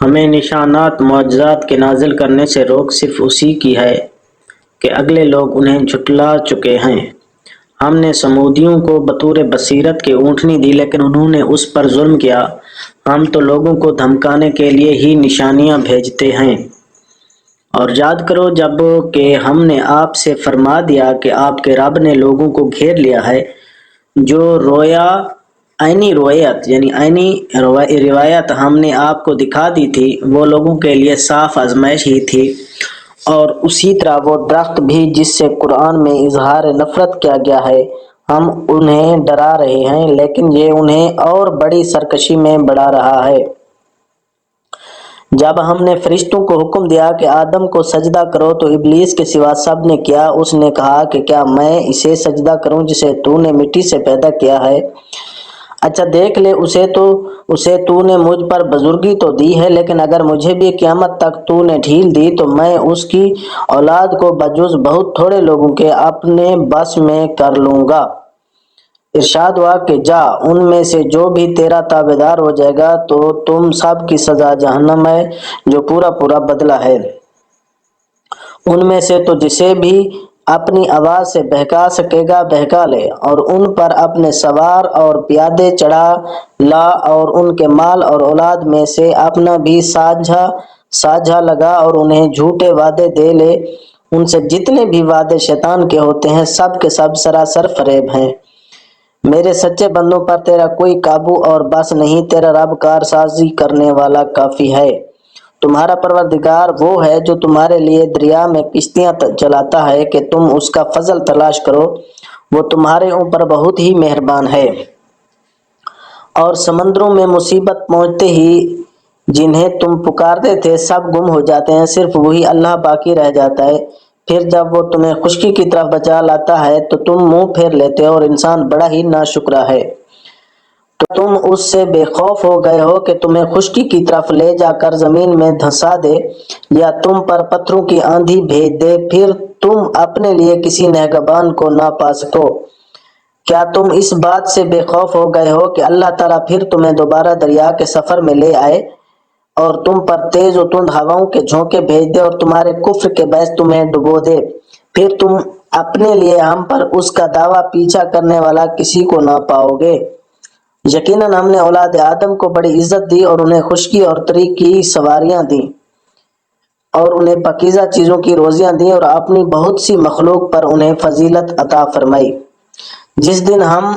ہمیں نشانات معجزات کے نازل کرنے سے روک صرف اسی کی ہے کہ اگلے لوگ انہیں جھٹلا چکے ہیں۔ ہم نے سمودیوں کو بطور بصیرت کے اونٹنی دی لیکن انہوں نے اس پر ظلم کیا۔ ہم تو لوگوں کو دھمکانے کے لیے ہی نشانیاں بھیجتے ہیں۔ اور یاد کرو جب کہ ہم نے آپ سے فرما دیا کہ آپ کے رب نے لوگوں کو گھیر لیا ہے، جو عینی روایت ہم نے آپ کو دکھا دی تھی وہ لوگوں کے لیے صاف آزمائش ہی تھی، اور اسی طرح وہ درخت بھی جس سے قرآن میں اظہار نفرت کیا گیا ہے، ہم انہیں ڈرا رہے ہیں لیکن یہ انہیں اور بڑی سرکشی میں بڑھا رہا ہے۔ جب ہم نے فرشتوں کو حکم دیا کہ آدم کو سجدہ کرو تو ابلیس کے سوا سب نے کیا۔ اس نے کہا کہ کیا میں اسے سجدہ کروں جسے تو نے مٹی سے پیدا کیا ہے؟ اچھا دیکھ لے، اسے تو نے مجھ پر بزرگی تو دی ہے، لیکن اگر مجھے بھی قیامت تک تو نے ڈھیل دی تو میں اس کی اولاد کو بجز بہت تھوڑے لوگوں کے اپنے بس میں کر لوں گا۔ ارشاد ہوا کہ جا، ان میں سے جو بھی تیرا تابعدار ہو جائے گا تو تم سب کی سزا جہنم ہے جو پورا بدلہ ہے۔ ان میں سے تو جسے بھی اپنی آواز سے بہکا سکے گا بہکا لے، اور ان پر اپنے سوار اور پیادے چڑھا لا، اور ان کے مال اور اولاد میں سے اپنا بھی ساجھا لگا، اور انہیں جھوٹے وعدے دے لے۔ ان سے جتنے بھی وعدے شیطان کے ہوتے ہیں سب کے سب سراسر فریب ہیں۔ میرے سچے بندوں پر تیرا کوئی قابو اور بس نہیں، تیرا رب کارسازی کرنے والا کافی ہے۔ تمہارا پروردگار وہ ہے جو تمہارے لیے دریا میں کشتیاں چلاتا ہے کہ تم اس کا فضل تلاش کرو، وہ تمہارے اوپر بہت ہی مہربان ہے۔ اور سمندروں میں مصیبت پہنچتے ہی جنہیں تم پکارتے تھے سب گم ہو جاتے ہیں، صرف وہی اللہ باقی رہ جاتا ہے۔ پھر جب وہ تمہیں خشکی کی طرف بچا لاتا ہے تو تم منہ پھیر لیتے ہو، اور انسان بڑا ہی ناشکرا ہے۔ تو تم اس سے بے خوف ہو گئے ہو کہ تمہیں خشکی کی طرف لے جا کر زمین میں دھنسا دے، یا تم پر پتھروں کی آندھی بھیج دے، پھر تم اپنے لیے کسی نگہبان کو نہ پا سکو۔ کیا تم اس بات سے بے خوف ہو گئے ہو کہ اللہ تعالیٰ پھر تمہیں دوبارہ دریا کے سفر میں لے آئے، اور تم پر تیز و تند ہواؤں کے جھونکے بھیج دے، اور تمہارے کفر کے باعث تمہیں ڈبو دے، پھر تم اپنے لیے ہم پر اس کا دعویٰ پیچھا کرنے والا کسی کو نہ پاؤ گے۔ یقیناً ہم نے اولاد آدم کو بڑی عزت دی، اور انہیں خشکی اور تری کی سواریاں دیں، اور انہیں پاکیزہ چیزوں کی روزیاں دیں، اور اپنی بہت سی مخلوق پر انہیں فضیلت عطا فرمائی۔ جس دن ہم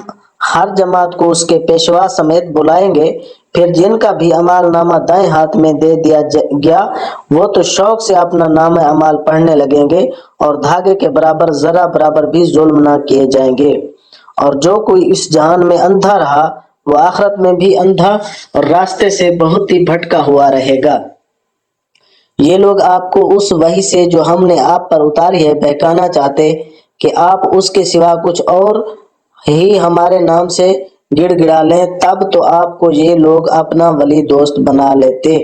ہر جماعت کو اس کے پیشوا سمیت بلائیں گے، پھر جن کا بھی اعمال نامہ دائیں ہاتھ میں دے دیا گیا وہ تو شوق سے اپنا نامہ اعمال پڑھنے لگیں گے، اور دھاگے کے برابر ذرہ برابر بھی ظلم نہ کیے جائیں گے۔ اور جو کوئی اس جہان میں اندھا رہا وہ آخرت میں بھی اندھا اور راستے سے بہت ہی بھٹکا ہوا رہے گا۔ یہ لوگ آپ کو اس وحی سے جو ہم نے آپ پر اتاری ہے بہکانا چاہتے کہ آپ اس کے سوا کچھ اور ہی ہمارے نام سے گڑ گڑا لیں، تب تو آپ کو یہ لوگ اپنا ولی دوست بنا لیتے۔